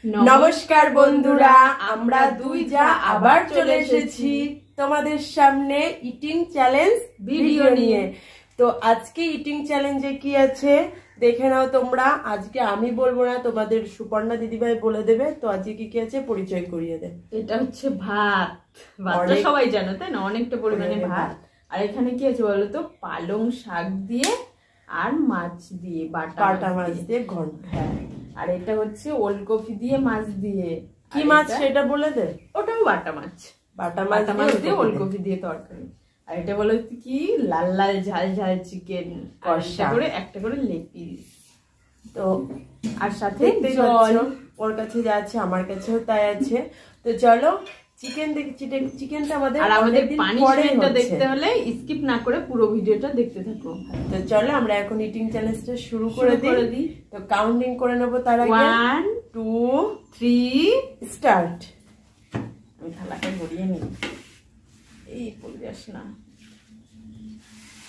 নমস্কার বন্ধুরা, আমরা দুই যা আবার চলে এসেছি তোমাদের সামনে ইটিং চ্যালেঞ্জ ভিডিও নিয়ে। তো আজকে ইটিং চ্যালেঞ্জে কি আছে দেখে নাও তোমরা। আজকে আমি বলবো না, তোমাদের সুপর্ণা দিদিভাই বলে দেবে। তো আজকে কি কি আছে পরিচয় করিয়ে দে। এটা হচ্ছে ভাত, ভাতটা সবাই জানো তাই না, অনেকটা পরিমাণে ভাত। আর এখানে কি আছে বলো তো, পালং শাক দিয়ে আর মাছ দিয়ে, বাটা মাছ দিয়ে ঘন্ট। হ্যাঁ, আর এটা হচ্ছে ওলকপি দিয়ে মাছ দিয়ে। কি মাছ সেটা বলে দে। ওটাও বাটা মাছ, বাটা মাছ দিয়ে ওলকপি দিয়ে তরকারি। আর এটা বলো কি, লাল লাল ঝাল ঝাল চিকেন কষা করে একটা করে লেগ পিস। তো আর সাথে জল। ওর কাছে যা আছে আমার কাছেও তাই আছে। তো চলো চিকেন দেখি। চিকেনটা আমাদের পানিশমেন্টটা দেখতে হলে স্কিপ না করে পুরো ভিডিওটা দেখতে থাকো। তো চলো আমরা এখন ইটিং চ্যালেঞ্জটা শুরু করে দিই। তো কাউন্টিং করে নেবো তার আগে। 1 2 3 স্টার্ট। আমি থালাটা ভরিয়ে নিই, এই পরিবেশ না।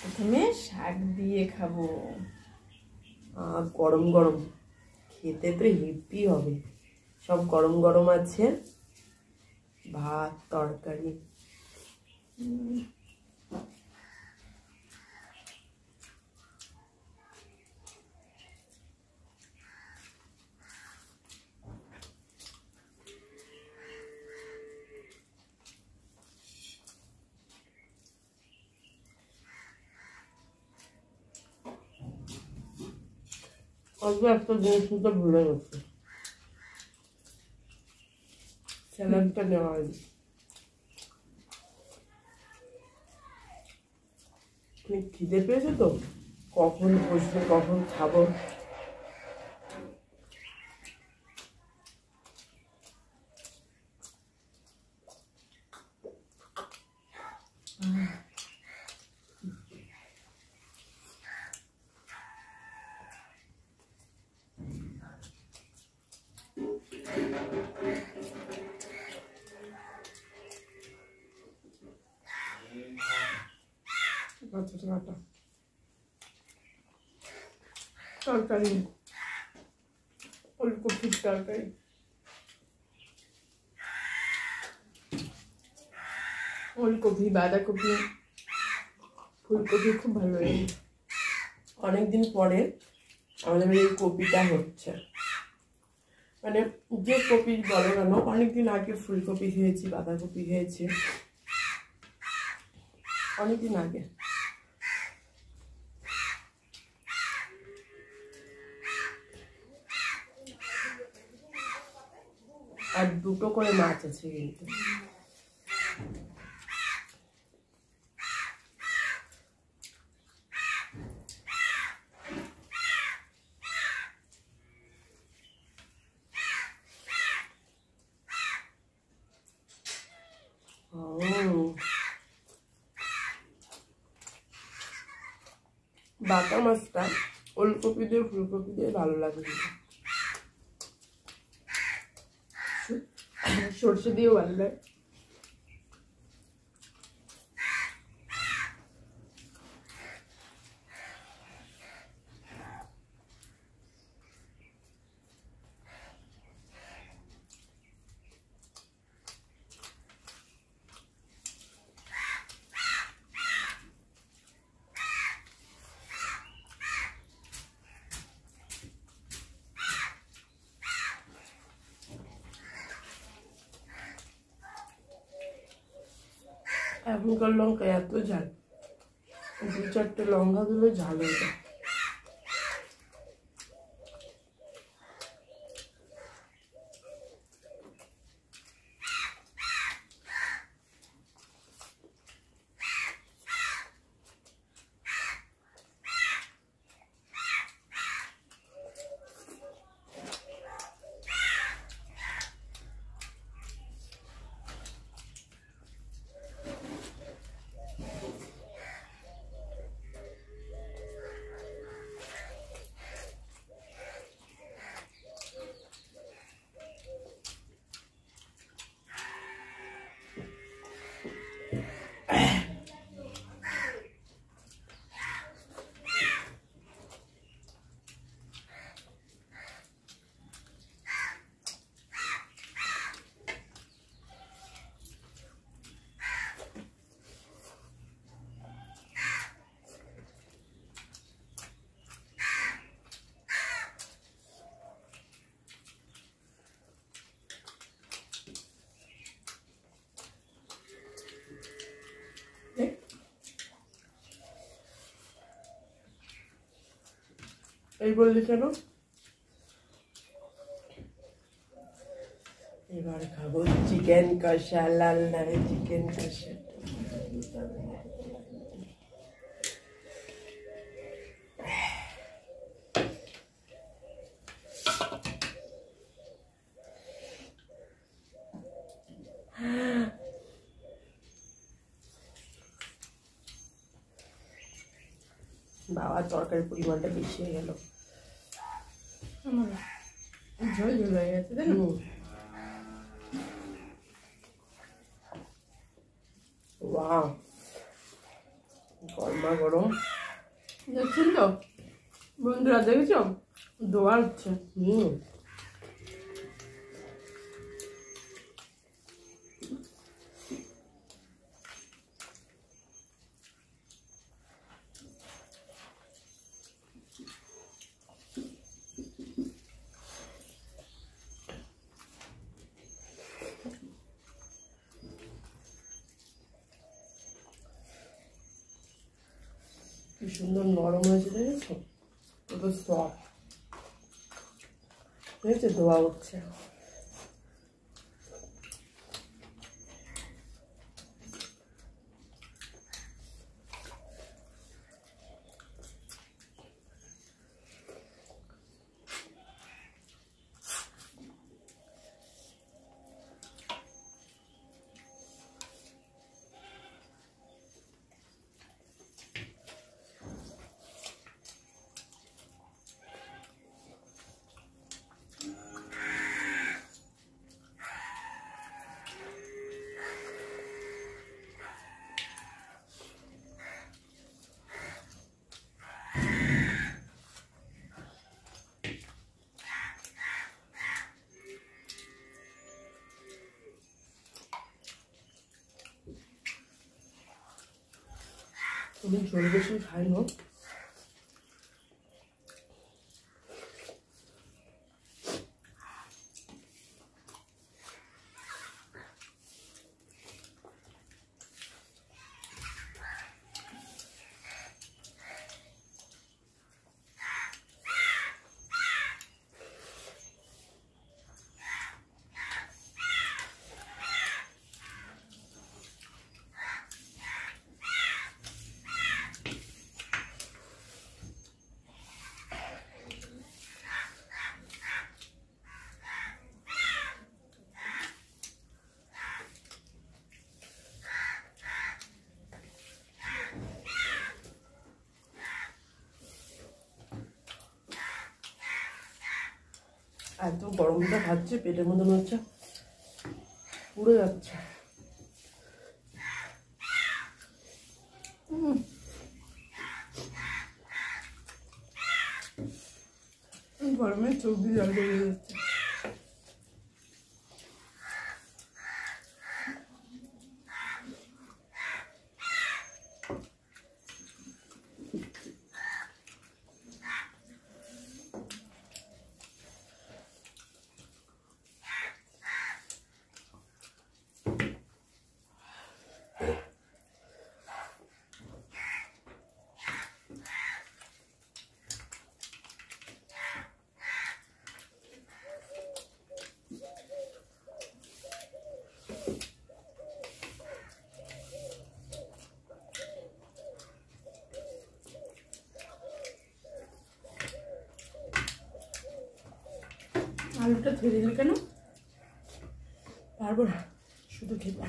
প্রথমে শাক দিয়ে খাবো। গরম গরম খেতে তো হেভি হবে। সব গরম গরম আছে, ভাত তরকারি। অল্প একটা জিনিস তো ভুলে গেছে, স্যালাডটা নেওয়া হয়নি। খিদে পেয়েছে তো, কখন বসবে কখন খাবো। তরকারি, ওলকপির তরকারি। ওলকপি, বাঁধাকপি, ফুলকপি খুব ভালো লাগে। অনেকদিন পরে আমাদের এই কপিটা হচ্ছে, মানে যে কপি বলো কেন। অনেকদিন আগে ফুলকপি খেয়েছি, বাঁধাকপি খেয়েছি অনেকদিন আগে। আর দুটো করে মাছ আছে কিন্তু। বাটা মাছটা ওলকপি দিয়ে ফুলকপি দিয়ে ভালো লাগে, সর্ষে দিয়েও ভালো লাগে। এখনকার লঙ্কা এত ঝাল, 2-4টে লঙ্কা দিলে ঝাল হয়ে যায়। এই বললি কেন? এবার খাবো চিকেন কষা, লাল লাল চিকেন কষা। বাবা তরকারির পরিমাণটা বেশি হয়ে গেল। ঝোল ঝোল হয়ে গেছে তাই না? ওয়াও, গরমা গরম। দেখছেন তো বন্ধুরা, দেখেছো দোয়া হচ্ছে। কি সুন্দর নরম হয়েছে, দেখেছো? কত সফট হয়েছে, ধোয়া উঠছে। তুমি ঝোল বেশি খাই না। এত গরমটা খাচ্ছে, পেটের মধ্যে মনে হচ্ছে পুড়ে যাচ্ছে। গরমে চোখ দিয়ে জল বেরিয়ে যাচ্ছে। আলুটা ধুয়ে দিলে কেন? পারবো না, শুধু খেতে।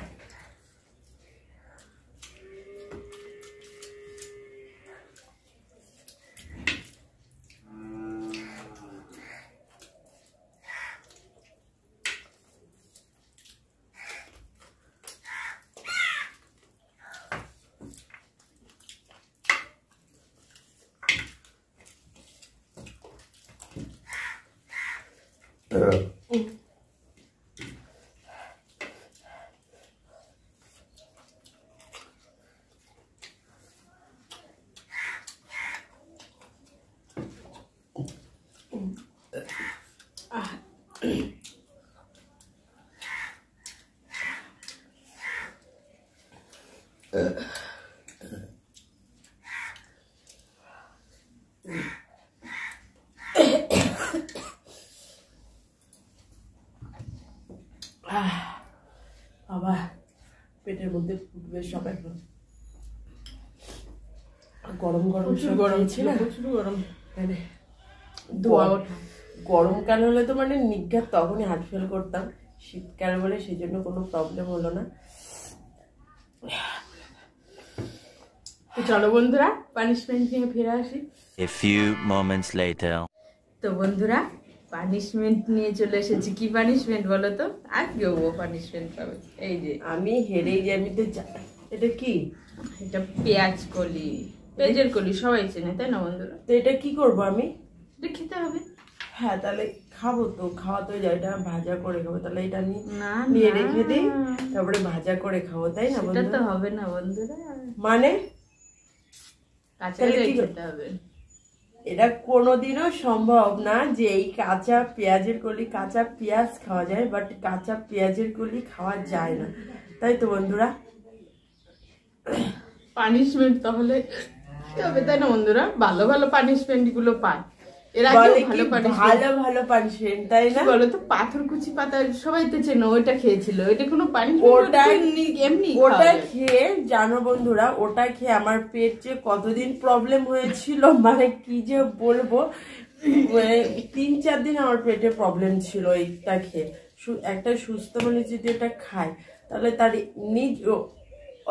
আবার পেটের মধ্যে ফুটবে সব এখন। গরম গরম গরম ছিল, প্রচুর গরম, মানে গরমকাল হলে তো মানে নিঘাত তখনই হার্ট ফেল করতাম, শীতকাল বলে সেই জন্য কোনো প্রবলেম হলো না। চলো বন্ধুরা পানিশমেন্ট নিয়ে ফিরে আসি। A few moments later. তো বন্ধুরা পানিশমেন্ট নিয়ে চলে এসেছি। কি পানিশমেন্ট বলো তো? আজকেও ও পানিশমেন্ট পাবে। এই যে আমি হেরেই যাই, আমি তো এটা কি, এটা পেঁয়াজ কলি, পেঁয়াজের কলি সবাই চেনে তাই না বন্ধুরা? তো এটা কি করব আমি? এটা খেতে হবে। হ্যাঁ তাহলে খাবো, তো খাওয়া তো যায়, এটা ভাজা করে খাবো। তাহলে এটা আমি না নিয়ে রেখে দিই, তারপরে ভাজা করে খাবো, তাই না? এটা তো হবে না বন্ধুরা, মানে কাঁচা খেতে হবে। এটা কোনোদিনও সম্ভব না যে এই কাঁচা পেঁয়াজের কলি, কাঁচা পেঁয়াজ খাওয়া যায়, বাট কাঁচা পেঁয়াজের কলি খাওয়া যায় না, তাই তো বন্ধুরা? পানিশমেন্ট তাহলে তবে তাই না বন্ধুরা? ভালো ভালো পানিশমেন্ট গুলো পায়, এরা ভালো ভালো পানিশমেন্ট, তাই না? বলো তো পাথরকুচি পাতা সবাই তো চেনো, ওইটা খেয়েছিল, এটা কোনো পানিশমেন্ট? এমনি ওটা খেয়ে জানো বন্ধুরা, ওটা খেয়ে আমার পেট যে কতদিন প্রবলেম হয়েছিল, মানে কি যে বলবো, 3-4 দিন আমার পেটে প্রবলেম ছিল এইটা খেয়ে। একটা সুস্থ মানুষ যদি এটা খায় তাহলে তার নিজ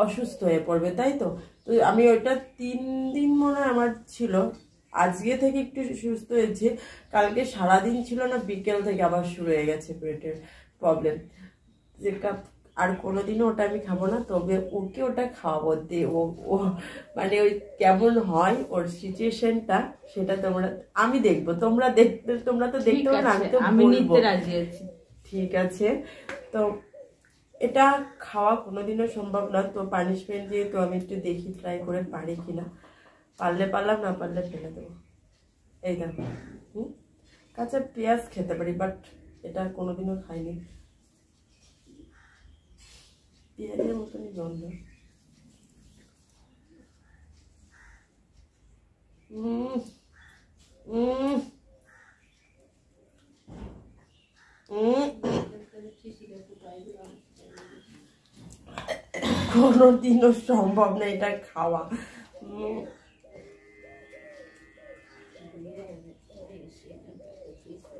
অসুস্থ হয়ে পড়বে, তাই তো? তো আমি ওইটা 3 দিন মনে হয় আমার ছিল, আজকে থেকে একটু সুস্থ হয়েছে, কালকে সারাদিন ছিল না, বিকেল থেকে আবার শুরু হয়ে গেছে পেটের প্রবলেম। যে আর কোনোদিনও ওটা আমি খাবো না, তবে ওকে ওটা খাওয়াবো দে, ও মানে ওই কেমন হয় ওর সিচুয়েশনটা সেটা আমি দেখবো, তোমরা তো দেখতে পারো না, আমি নিতে রাজি আছি। ঠিক আছে, তো এটা খাওয়া কোনোদিনও সম্ভব না, তো পানিশমেন্ট যেহেতু আমি একটু দেখি ট্রাই করে পারি কিনা, পারলে পারলাম, না পারলে ফেলে দেবো। এই দেখো, কাঁচা পেঁয়াজ খেতে পারি, বাট এটা কোনোদিনও খাইনি, পেঁয়াজের মতনই গন্ধ। কোনোদিনও সম্ভব না এটা খাওয়া।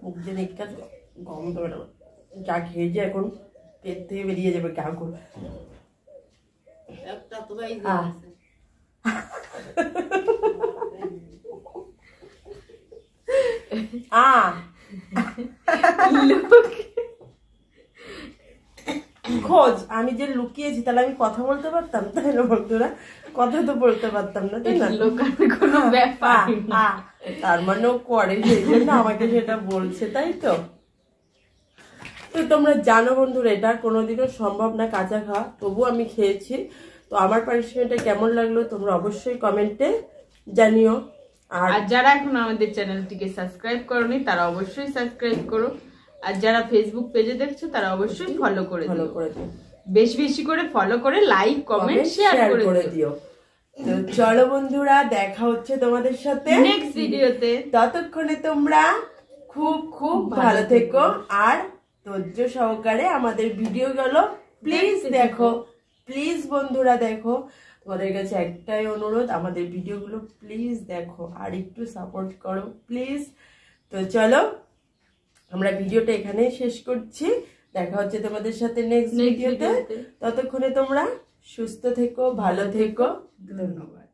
মুখ দিয়ে একটা গন্ধ বেরোবে, যা খেয়েছে এখন পেট থেকে বেরিয়ে যাবে গা করে। খোঁজ, আমি যে লুকিয়েছি তাহলে আমি কথা বলতে পারতাম, তাই না বন্ধুরা? কথা তো বলতে পারতাম না, তাই না? কোনো ব্যাপার, তার মানেও করে, সেই জন্য আমাকে সেটা বলছে, তাই তো? তো তোমরা জানো বন্ধুরা, এটা কোনোদিনও সম্ভব না কাঁচা খাওয়া, তবু আমি খেয়েছি। তো আমার পানিশমেন্টটা কেমন লাগলো তোমরা অবশ্যই কমেন্টে জানিও। আর যারা এখন আমাদের চ্যানেলটিকে সাবস্ক্রাইব করোনি তারা অবশ্যই সাবস্ক্রাইব করো, আর যারা ফেসবুক পেজে দেখছো তারা অবশ্যই ফলো করে দিও, বেশি বেশি করে ফলো করে লাইক কমেন্ট শেয়ার করে দিও। তো চলো বন্ধুরা, দেখা হচ্ছে তোমাদের সাথে নেক্সট ভিডিওতে, ততক্ষণে তোমরা খুব খুব ভালো থেকো, আর ধৈর্য সহকারে আমাদের ভিডিওগুলো প্লিজ দেখো, প্লিজ বন্ধুরা দেখো। তোমাদের কাছে একটাই অনুরোধ, আমাদের ভিডিওগুলো প্লিজ দেখো আর একটু সাপোর্ট করো প্লিজ। তো চলো আমরা ভিডিওটা এখানেই শেষ করছি, দেখা হচ্ছে তোমাদের সাথে নেক্সট ভিডিওতে। ততক্ষণে তোমরা সুস্থ থেকো, ভালো থেকো, ধন্যবাদ।